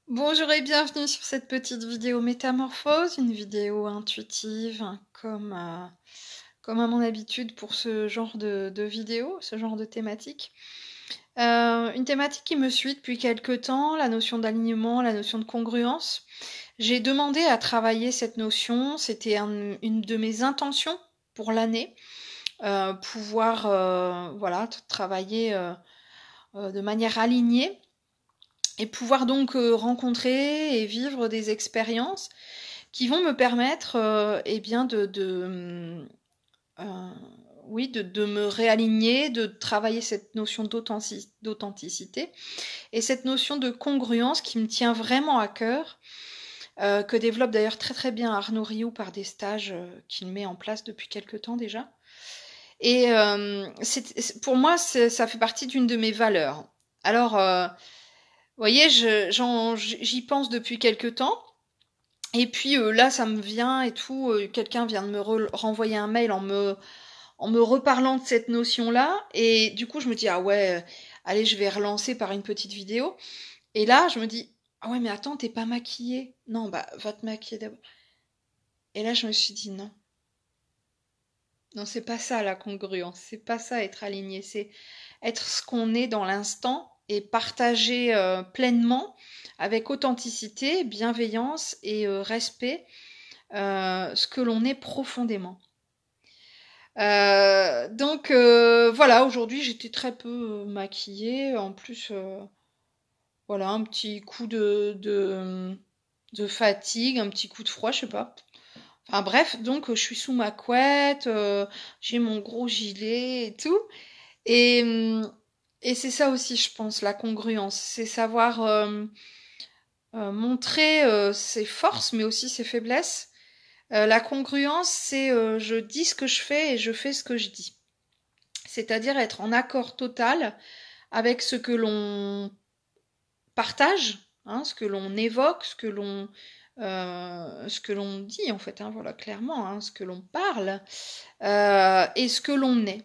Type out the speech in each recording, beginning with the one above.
Bonjour et bienvenue sur cette petite vidéo métamorphose, une vidéo intuitive comme à mon habitude pour ce genre de vidéo, ce genre de thématique. Une thématique qui me suit depuis quelques temps, la notion d'alignement, la notion de congruence. J'ai demandé à travailler cette notion, c'était une de mes intentions pour l'année, pouvoir voilà, travailler de manière alignée et pouvoir donc rencontrer et vivre des expériences qui vont me permettre eh bien euh, oui, de me réaligner, de travailler cette notion d'authenticité et cette notion de congruence qui me tient vraiment à cœur, que développe d'ailleurs très très bien Arnaud Rioux par des stages qu'il met en place depuis quelques temps déjà. Et pour moi, ça fait partie d'une de mes valeurs. Alors, vous voyez, j'y pense depuis quelque temps. Et puis là, ça me vient et tout. Quelqu'un vient de me renvoyer un mail en me reparlant de cette notion-là. Et du coup, je me dis, ah ouais, allez, je vais relancer par une petite vidéo. Et là, je me dis, ah ouais, mais attends, t'es pas maquillée. Non, bah, va te maquiller d'abord. Et là, je me suis dit, non. Non, c'est pas ça la congruence. C'est pas ça être aligné. C'est être ce qu'on est dans l'instant et partager pleinement, avec authenticité, bienveillance et respect, ce que l'on est profondément. Voilà, aujourd'hui j'étais très peu maquillée. En plus, voilà, un petit coup de fatigue, un petit coup de froid, je sais pas. Enfin bref, donc je suis sous ma couette, j'ai mon gros gilet et tout. Et, et c'est ça aussi, je pense, la congruence. C'est savoir montrer ses forces, mais aussi ses faiblesses. La congruence, c'est je dis ce que je fais et je fais ce que je dis. C'est-à-dire être en accord total avec ce que l'on partage, hein, ce que l'on évoque, ce que l'on dit en fait, hein, voilà clairement, hein, ce que l'on parle et ce que l'on est,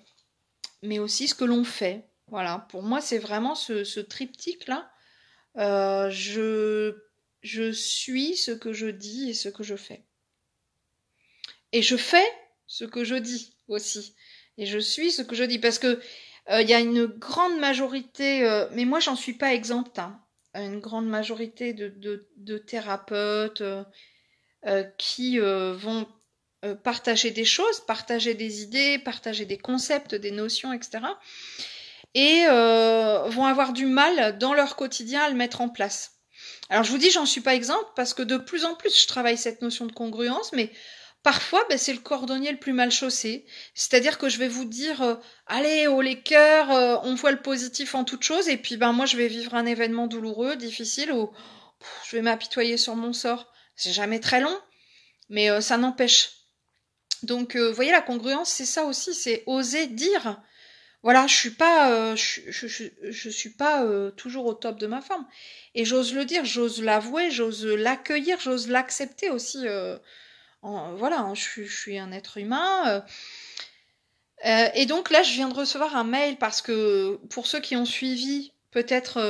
mais aussi ce que l'on fait. Voilà, pour moi c'est vraiment ce triptyque là. Je suis ce que je dis et ce que je fais. Et je fais ce que je dis aussi. Et je suis ce que je dis. Parce que il y a une grande majorité, mais moi j'en suis pas exempte, hein, une grande majorité de thérapeutes qui vont partager des choses, partager des idées, partager des concepts, des notions, etc. Et vont avoir du mal dans leur quotidien à le mettre en place. Alors je vous dis, j'en suis pas exempte parce que de plus en plus je travaille cette notion de congruence, mais parfois ben, c'est le cordonnier le plus mal chaussé. C'est-à-dire que je vais vous dire, allez, haut les cœurs, on voit le positif en toute chose, et puis ben moi je vais vivre un événement douloureux, difficile, où je vais m'apitoyer sur mon sort. C'est jamais très long, mais ça n'empêche. Donc vous voyez, la congruence, c'est ça aussi, c'est oser dire voilà, je suis pas, je suis pas toujours au top de ma forme. Et j'ose le dire, j'ose l'avouer, j'ose l'accueillir, j'ose l'accepter aussi. Voilà, hein, je suis un être humain. Et donc là, je viens de recevoir un mail parce que pour ceux qui ont suivi peut-être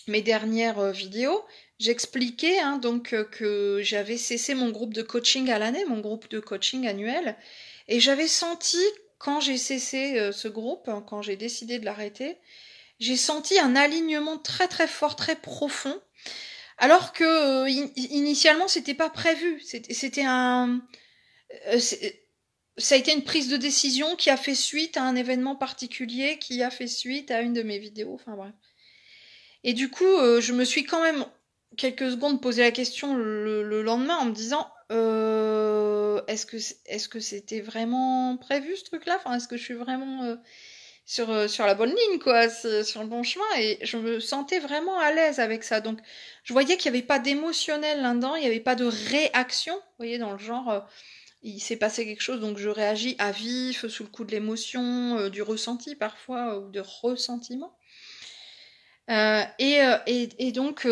mes dernières vidéos, j'expliquais hein, donc que j'avais cessé mon groupe de coaching à l'année, mon groupe de coaching annuel, et j'avais senti quand j'ai cessé ce groupe, hein, quand j'ai décidé de l'arrêter, j'ai senti un alignement très très fort, très profond, alors que initialement c'était pas prévu, c'était un, euh, ça a été une prise de décision qui a fait suite à un événement particulier, qui a fait suite à une de mes vidéos, enfin bref. Et du coup, je me suis quand même quelques secondes posé la question le lendemain en me disant est-ce que c'était vraiment prévu ce truc-là? Enfin, est-ce que je suis vraiment sur la bonne ligne, quoi, sur le bon chemin? Et je me sentais vraiment à l'aise avec ça. Donc, je voyais qu'il n'y avait pas d'émotionnel là-dedans, il n'y avait pas de réaction. Vous voyez, dans le genre, il s'est passé quelque chose, donc je réagis à vif, sous le coup de l'émotion, du ressenti parfois, ou de ressentiment. Et donc,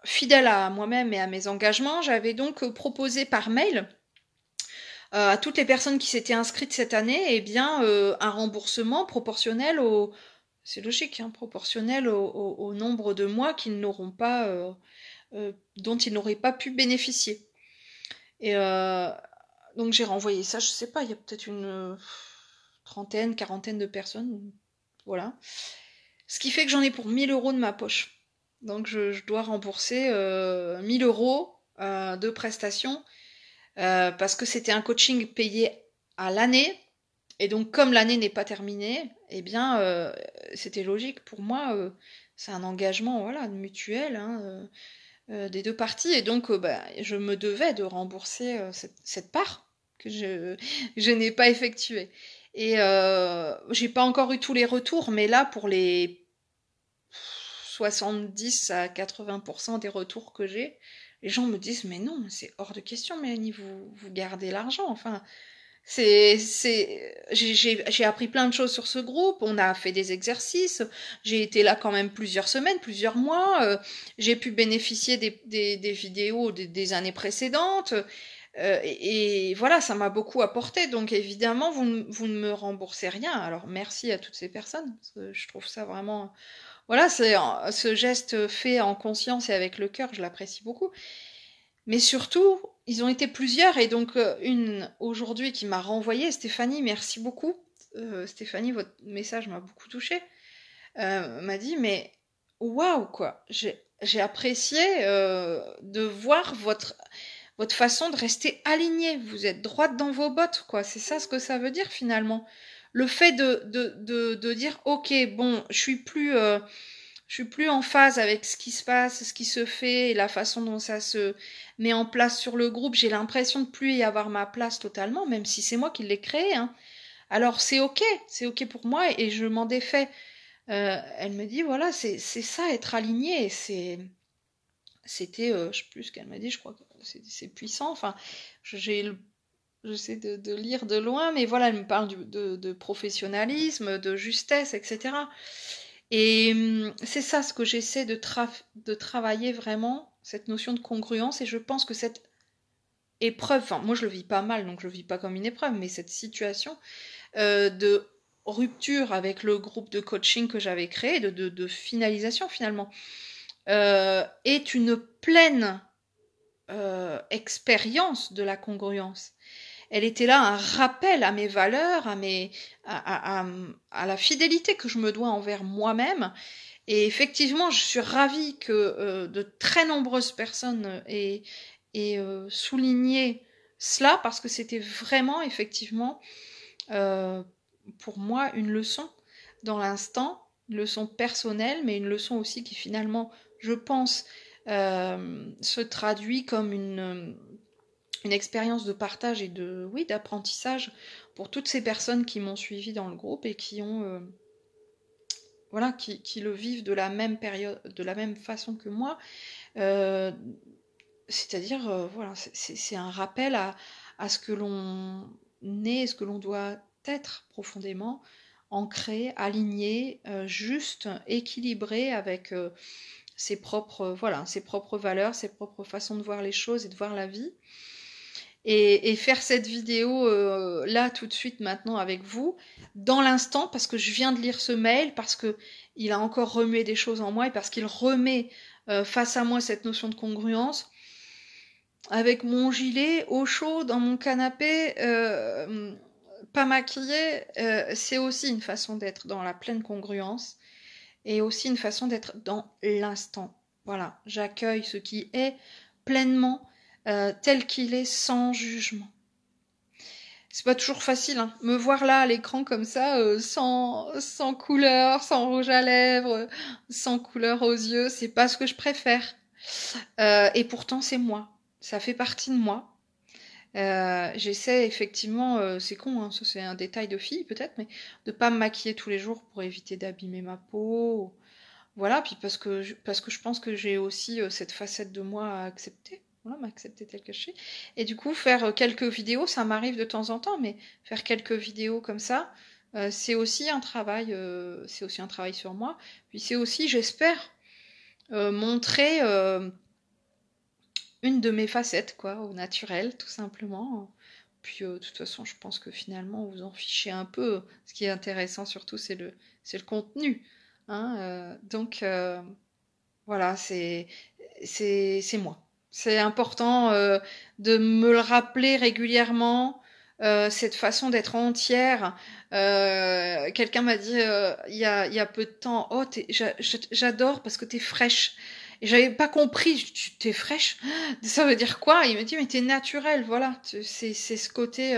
fidèle à moi-même et à mes engagements, j'avais donc proposé par mail à toutes les personnes qui s'étaient inscrites cette année, eh bien, un remboursement proportionnel C'est logique, hein, proportionnel au nombre de mois qu'ils n'auront pas, dont ils n'auraient pas pu bénéficier. Et donc j'ai renvoyé ça, je sais pas, il y a peut-être une trentaine, quarantaine de personnes, voilà. Ce qui fait que j'en ai pour 1 000 € de ma poche. Donc je dois rembourser 1 000 € de prestations parce que c'était un coaching payé à l'année. Et donc comme l'année n'est pas terminée, eh bien c'était logique pour moi. C'est un engagement voilà mutuel hein, des deux parties. Et donc bah, je me devais de rembourser cette part que je n'ai pas effectuée. Et j'ai pas encore eu tous les retours, mais là pour les 70 à 80% des retours que j'ai, les gens me disent mais non, c'est hors de question, Mélanie, vous gardez l'argent. Enfin, j'ai appris plein de choses sur ce groupe, on a fait des exercices, j'ai été là quand même plusieurs semaines, plusieurs mois, j'ai pu bénéficier des vidéos des années précédentes, et voilà, ça m'a beaucoup apporté, donc évidemment, vous ne me remboursez rien. Alors merci à toutes ces personnes, parce que je trouve ça vraiment... Voilà, ce geste fait en conscience et avec le cœur, je l'apprécie beaucoup. Mais surtout, ils ont été plusieurs et donc une aujourd'hui qui m'a renvoyé, Stéphanie, merci beaucoup. Stéphanie, votre message m'a beaucoup touchée. M'a dit mais waouh quoi, j'ai apprécié de voir votre façon de rester alignée. Vous êtes droite dans vos bottes quoi. C'est ça ce que ça veut dire finalement. Le fait de dire ok bon, je suis plus en phase avec ce qui se passe, ce qui se fait et la façon dont ça se met en place sur le groupe. J'ai l'impression de plus y avoir ma place totalement, même si c'est moi qui l'ai créé. Hein. Alors c'est ok pour moi et je m'en défais. Elle me dit voilà, c'est ça être aligné. C'était, je sais plus ce qu'elle m'a dit, je crois que c'est puissant. Enfin, j'essaie de lire de loin, mais voilà, elle me parle de professionnalisme, de justesse, etc. Et c'est ça ce que j'essaie de travailler vraiment, cette notion de congruence. Et je pense que cette épreuve, enfin moi je le vis pas mal, donc je le vis pas comme une épreuve, mais cette situation de rupture avec le groupe de coaching que j'avais créé, de finalisation finalement, est une pleine expérience de la congruence. Elle était là un rappel à mes valeurs, à la fidélité que je me dois envers moi-même. Et effectivement, je suis ravie que de très nombreuses personnes aient souligné cela parce que c'était vraiment, effectivement, pour moi, une leçon dans l'instant, une leçon personnelle, mais une leçon aussi qui finalement, je pense, se traduit comme une expérience de partage et oui, d'apprentissage pour toutes ces personnes qui m'ont suivi dans le groupe et qui ont voilà, qui le vivent de la même période, de la même façon que moi. C'est-à-dire, voilà, c'est un rappel à ce que l'on est, ce que l'on doit être profondément ancré, aligné, juste, équilibré avec ses propres, voilà, ses propres valeurs, ses propres façons de voir les choses et de voir la vie. Et faire cette vidéo là tout de suite maintenant avec vous, dans l'instant, parce que je viens de lire ce mail, parce que il a encore remué des choses en moi et parce qu'il remet face à moi cette notion de congruence, avec mon gilet au chaud dans mon canapé, pas maquillée, c'est aussi une façon d'être dans la pleine congruence et aussi une façon d'être dans l'instant. Voilà, j'accueille ce qui est pleinement tel qu'il est sans jugement. C'est pas toujours facile, hein. Me voir là à l'écran comme ça, sans couleur, sans rouge à lèvres, sans couleur aux yeux, c'est pas ce que je préfère. Et pourtant c'est moi, ça fait partie de moi. J'essaie effectivement, c'est con, hein, ça c'est un détail de fille peut-être, mais de pas me maquiller tous les jours pour éviter d'abîmer ma peau. Voilà, puis parce que je pense que j'ai aussi cette facette de moi à accepter. Voilà, m'accepter telle que je suis. Et du coup, faire quelques vidéos, ça m'arrive de temps en temps, mais faire quelques vidéos comme ça, c'est aussi un travail, sur moi. Puis c'est aussi, j'espère, montrer une de mes facettes, quoi, au naturel, tout simplement. Puis de toute façon, je pense que finalement, vous en fichez un peu. Ce qui est intéressant surtout, c'est c'est le contenu. Hein, donc voilà, c'est moi. C'est important de me le rappeler régulièrement. Cette façon d'être entière. Quelqu'un m'a dit il y a peu de temps, oh j'adore parce que t'es fraîche. Et j'avais pas compris, t'es fraîche, ça veut dire quoi? Il me dit mais t'es naturelle, voilà. C'est ce côté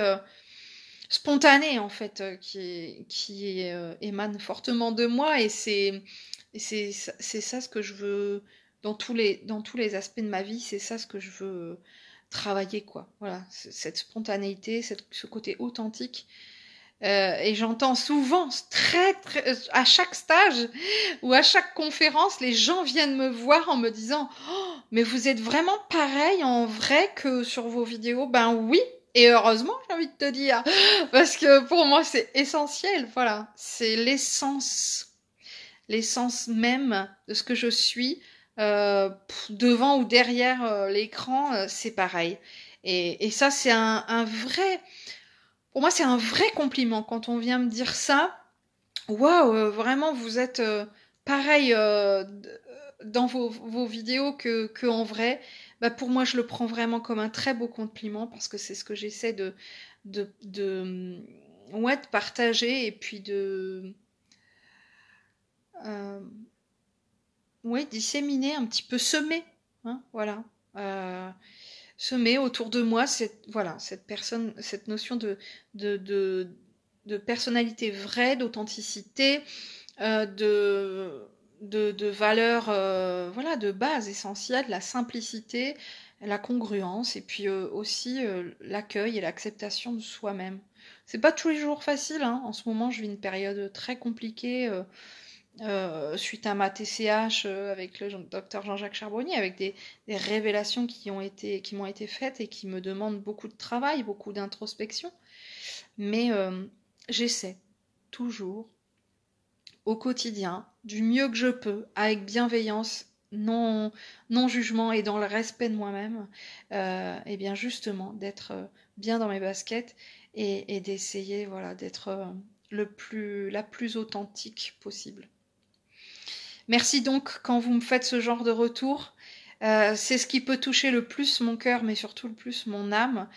spontané en fait qui émane fortement de moi et c'est ça ce que je veux dans tous les aspects de ma vie, c'est ça ce que je veux travailler quoi. Voilà, cette spontanéité, ce côté authentique. Et j'entends souvent, à chaque stage ou à chaque conférence, les gens viennent me voir en me disant oh, mais vous êtes vraiment pareil en vrai que sur vos vidéos. Ben oui, et heureusement, j'ai envie de te dire, parce que pour moi c'est essentiel. Voilà, c'est l'essence même de ce que je suis. Devant ou derrière l'écran, c'est pareil. Et ça, c'est un vrai... Pour moi, c'est un vrai compliment quand on vient me dire ça. Waouh, vraiment, vous êtes pareil dans vos vidéos que en vrai. Bah, pour moi, je le prends vraiment comme un très beau compliment parce que c'est ce que j'essaie ouais, de partager et puis euh, ouais, disséminer, un petit peu semer. Hein, voilà. Semer autour de moi voilà, cette notion de, de, de personnalité vraie, d'authenticité, de valeurs voilà, de base essentielles, la simplicité, la congruence et puis aussi l'accueil et l'acceptation de soi-même. C'est pas tous les jours facile, hein. En ce moment, je vis une période très compliquée suite à ma TCH avec le docteur Jean-Jacques Charbonnier, avec des révélations qui m'ont été faites et qui me demandent beaucoup de travail, beaucoup d'introspection. Mais j'essaie toujours, au quotidien, du mieux que je peux, avec bienveillance, non jugement et dans le respect de moi-même, et bien justement d'être bien dans mes baskets et d'essayer voilà, d'être la plus authentique possible. Merci donc quand vous me faites ce genre de retour. C'est ce qui peut toucher le plus mon cœur, mais surtout le plus mon âme.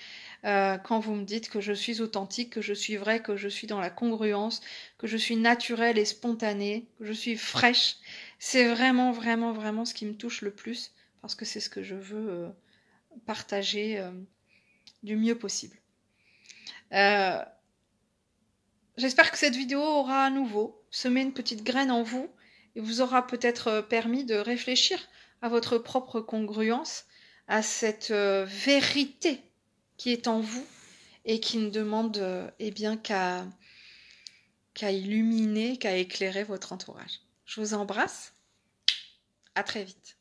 Quand vous me dites que je suis authentique, que je suis vraie, que je suis dans la congruence, que je suis naturelle et spontanée, que je suis fraîche. C'est vraiment, vraiment, vraiment ce qui me touche le plus, parce que c'est ce que je veux partager du mieux possible. J'espère que cette vidéo aura à nouveau semé une petite graine en vous et vous aura peut-être permis de réfléchir à votre propre congruence, à cette vérité qui est en vous et qui ne demande eh bien qu'à illuminer, qu'à éclairer votre entourage. Je vous embrasse, à très vite.